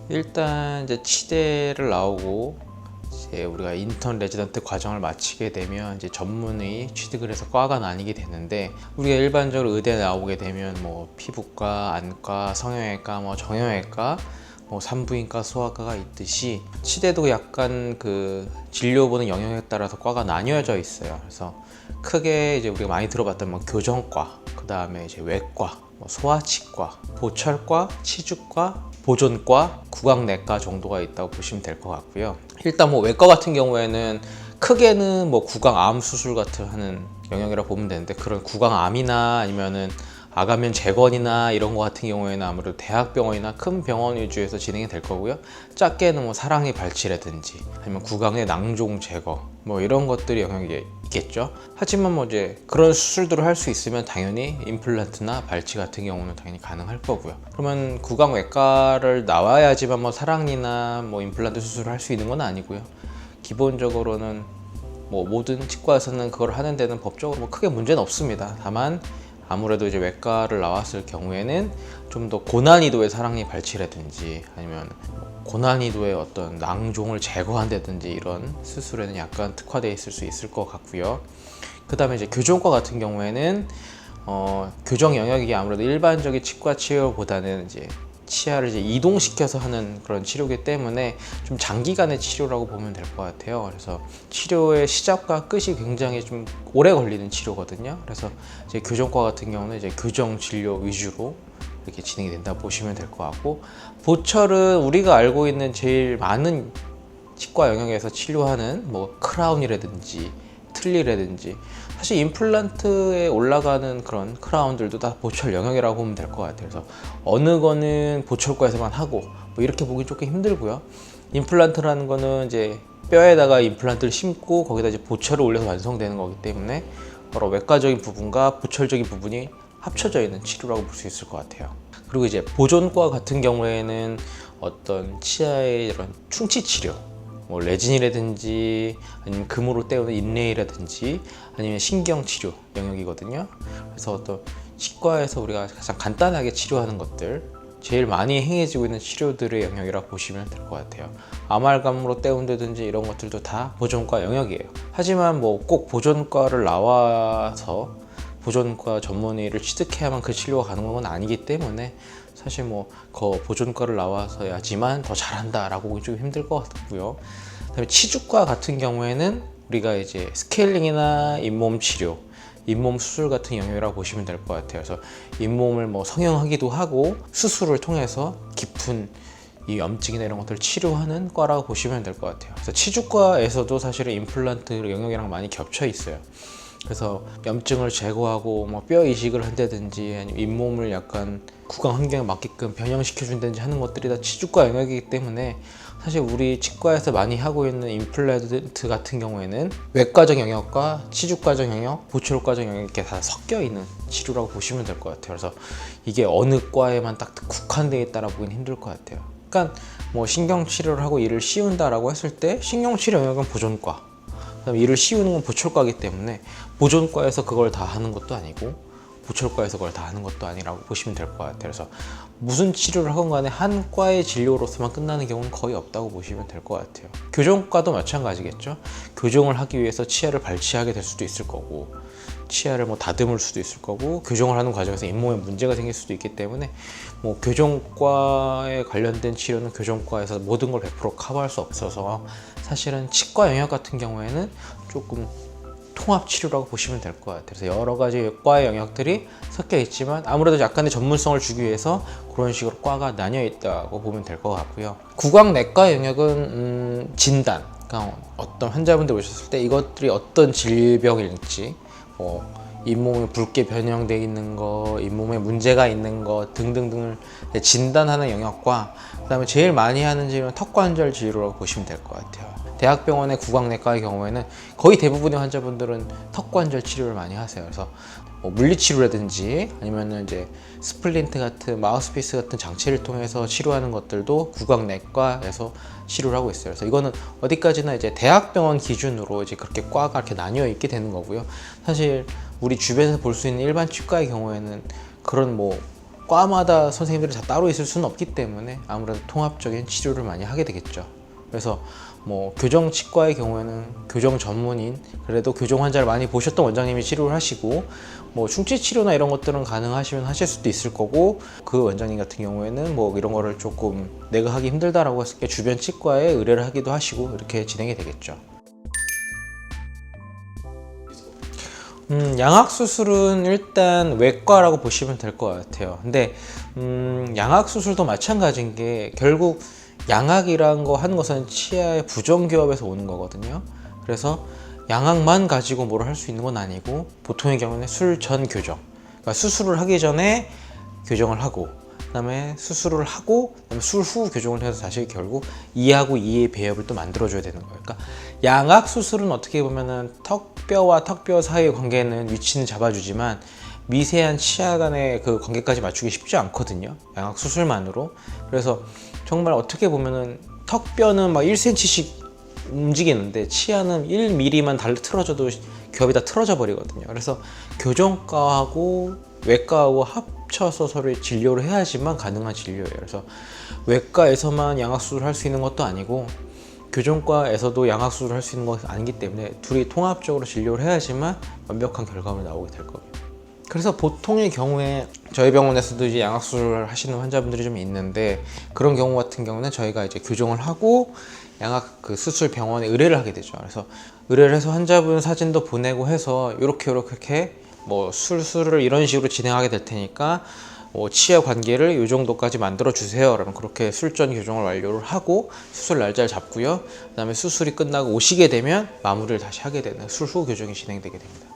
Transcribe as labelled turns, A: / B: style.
A: 일단 이제 치대를 나오고 이제 우리가 인턴 레지던트 과정을 마치게 되면 이제 전문의 취득을 해서 과가 나뉘게 되는데, 우리가 일반적으로 의대 나오게 되면 뭐 피부과, 안과, 성형외과, 뭐 정형외과, 뭐 산부인과, 소아과가 있듯이 치대도 약간 그 진료 보는 영역에 따라서 과가 나뉘어져 있어요. 그래서 크게 이제 우리가 많이 들어봤던 뭐 교정과, 그 다음에 이제 외과, 뭐 소아치과, 보철과, 치주과, 보존과, 구강내과 정도가 있다고 보시면 될 것 같고요. 일단 뭐 외과 같은 경우에는 크게는 뭐 구강암 수술 같은 하는 영역이라고 보면 되는데, 그런 구강암이나 아니면은 아가면 재건이나 이런 거 같은 경우에는 아무래도 대학병원이나 큰 병원 위주에서 진행이 될 거고요. 작게는 뭐 사랑니 발치라든지 아니면 구강의 낭종 제거 뭐 이런 것들이 영역이 있겠죠. 하지만 뭐 이제 그런 수술들을 할 수 있으면 당연히 임플란트나 발치 같은 경우는 당연히 가능할 거고요. 그러면 구강외과를 나와야지만 뭐 사랑니나 뭐 임플란트 수술을 할 수 있는 건 아니고요. 기본적으로는 뭐 모든 치과에서는 그걸 하는 데는 법적으로 뭐 크게 문제는 없습니다. 다만 아무래도 이제 외과를 나왔을 경우에는 좀 더 고난이도의 사랑니 발치라든지 아니면 고난이도의 어떤 낭종을 제거한다든지 이런 수술에는 약간 특화되어 있을 수 있을 것 같고요. 그 다음에 이제 교정과 같은 경우에는 교정 영역이 아무래도 일반적인 치과 치료보다는 이제 치아를 이제 이동시켜서 하는 그런 치료이기 때문에 좀 장기간의 치료라고 보면 될 것 같아요. 그래서 치료의 시작과 끝이 굉장히 좀 오래 걸리는 치료거든요. 그래서 이제 교정과 같은 경우는 이제 교정 진료 위주로 이렇게 진행이 된다고 보시면 될 것 같고, 보철은 우리가 알고 있는 제일 많은 치과 영역에서 치료하는 뭐 크라운이라든지 틀니라든지, 사실 임플란트에 올라가는 그런 크라운들도 다 보철 영역이라고 보면 될 것 같아요. 그래서 어느 거는 보철과에서만 하고 뭐 이렇게 보기 조금 힘들고요. 임플란트라는 거는 이제 뼈에다가 임플란트를 심고 거기다 이제 보철을 올려서 완성되는 거기 때문에 바로 외과적인 부분과 보철적인 부분이 합쳐져 있는 치료라고 볼 수 있을 것 같아요. 그리고 이제 보존과 같은 경우에는 어떤 치아의 이런 충치 치료, 뭐 레진이라든지 아니면 금으로 때우는 인레이라든지 아니면 신경 치료 영역이거든요. 그래서 어떤 치과에서 우리가 가장 간단하게 치료하는 것들, 제일 많이 행해지고 있는 치료들의 영역이라고 보시면 될 것 같아요. 아말감으로 때운다든지 이런 것들도 다 보존과 영역이에요. 하지만 뭐 꼭 보존과를 나와서 보존과 전문의를 취득해야만 그 치료가 가능한 건 아니기 때문에 사실 뭐 보존과를 나와서야지만 더 잘한다라고 보기 좀 힘들 것 같고요. 그다음에 치주과 같은 경우에는 우리가 이제 스케일링이나 잇몸 치료, 잇몸 수술 같은 영역이라고 보시면 될 것 같아요. 그래서 잇몸을 뭐 성형하기도 하고 수술을 통해서 깊은 이 염증이나 이런 것들을 치료하는 과라고 보시면 될 것 같아요. 그래서 치주과에서도 사실은 임플란트 영역이랑 많이 겹쳐 있어요. 그래서 염증을 제거하고 뭐 뼈 이식을 한다든지 아니면 잇몸을 약간 구강 환경에 맞게끔 변형시켜 준다든지 하는 것들이 다 치주과 영역이기 때문에, 사실 우리 치과에서 많이 하고 있는 임플란트 같은 경우에는 외과적 영역과 치주과적 영역, 보철과적 영역 이렇게 다 섞여 있는 치료라고 보시면 될 것 같아요. 그래서 이게 어느 과에만 딱 국한되어 있다라 보기는 힘들 것 같아요. 그러니까 뭐 신경치료를 하고 일을 씌운다라고 했을 때 신경치료 영역은 보존과, 그다음에 일을 씌우는 건 보철과이기 때문에 보존과에서 그걸 다 하는 것도 아니고 보철과에서 그걸 다 하는 것도 아니라고 보시면 될 것 같아요. 그래서 무슨 치료를 하건 간에 한 과의 진료로서만 끝나는 경우는 거의 없다고 보시면 될 것 같아요. 교정과도 마찬가지겠죠. 교정을 하기 위해서 치아를 발치하게 될 수도 있을 거고, 치아를 뭐 다듬을 수도 있을 거고, 교정을 하는 과정에서 잇몸에 문제가 생길 수도 있기 때문에 뭐 교정과에 관련된 치료는 교정과에서 모든 걸 100% 커버할 수 없어서 사실은 치과 영역 같은 경우에는 조금 통합 치료라고 보시면 될 것 같아요. 그래서 여러 가지 과의 영역들이 섞여 있지만 아무래도 약간의 전문성을 주기 위해서 그런 식으로 과가 나뉘어 있다고 보면 될 것 같고요. 구강내과 영역은 진단, 그러니까 어떤 환자분들 오셨을 때 이것들이 어떤 질병일지, 잇몸에 붉게 변형되어 있는 거, 잇몸에 문제가 있는 거 등등등을 진단하는 영역과, 그 다음에 제일 많이 하는 질문은 턱관절 진료라고 보시면 될 것 같아요. 대학병원의 구강내과의 경우에는 거의 대부분의 환자분들은 턱관절 치료를 많이 하세요. 그래서 뭐 물리치료라든지 아니면 이제 스플린트 같은 마우스피스 같은 장치를 통해서 치료하는 것들도 구강내과에서 치료를 하고 있어요. 그래서 이거는 어디까지나 이제 대학병원 기준으로 이제 그렇게 과가 이렇게 나뉘어 있게 되는 거고요. 사실 우리 주변에서 볼 수 있는 일반 치과의 경우에는 그런 뭐 과마다 선생님들이 다 따로 있을 수는 없기 때문에 아무래도 통합적인 치료를 많이 하게 되겠죠. 그래서 뭐 교정치과의 경우에는 교정 전문인, 그래도 교정 환자를 많이 보셨던 원장님이 치료를 하시고, 뭐 충치 치료나 이런 것들은 가능하시면 하실 수도 있을 거고, 그 원장님 같은 경우에는 뭐 이런 거를 조금 내가 하기 힘들다라고 했을 때 주변 치과에 의뢰를 하기도 하시고 이렇게 진행이 되겠죠. 양악 수술은 일단 외과라고 보시면 될 것 같아요. 근데 양악 수술도 마찬가지인 게, 결국 양악이란 거 하는 것은 치아의 부정교합에서 오는 거거든요. 그래서 양악만 가지고 뭐를 할 수 있는 건 아니고, 보통의 경우는 술 전 교정, 그러니까 수술을 하기 전에 교정을 하고, 그다음에 수술을 하고, 그다음에 술 후 교정을 해서 다시 결국 이하고 이의 배합을 또 만들어줘야 되는 거예요. 그러니까 양악 수술은 어떻게 보면은 턱뼈와 턱뼈 사이의 관계는 위치는 잡아주지만 미세한 치아 간의 그 관계까지 맞추기 쉽지 않거든요, 양악 수술만으로. 그래서 정말 어떻게 보면은 턱뼈는 막 1cm씩 움직이는데 치아는 1mm만 틀어져도 겹이 다 틀어져 버리거든요. 그래서 교정과하고 외과하고 합쳐서 서로 진료를 해야지만 가능한 진료예요. 그래서 외과에서만 양악수술을 할 수 있는 것도 아니고, 교정과에서도 양악수술을 할 수 있는 것이 아니기 때문에 둘이 통합적으로 진료를 해야지만 완벽한 결과물이 나오게 될 거예요. 그래서 보통의 경우에 저희 병원에서도 이제 양악수술을 하시는 환자분들이 좀 있는데, 그런 경우 같은 경우는 저희가 이제 교정을 하고 양악 그 수술 병원에 의뢰를 하게 되죠. 그래서 의뢰를 해서 환자분 사진도 보내고 해서 이렇게 뭐 수술을 이런 식으로 진행하게 될 테니까 뭐 치아 관계를 이 정도까지 만들어 주세요. 그러면 그렇게 술전 교정을 완료를 하고 수술 날짜를 잡고요. 그다음에 수술이 끝나고 오시게 되면 마무리를 다시 하게 되는 술 후 교정이 진행되게 됩니다.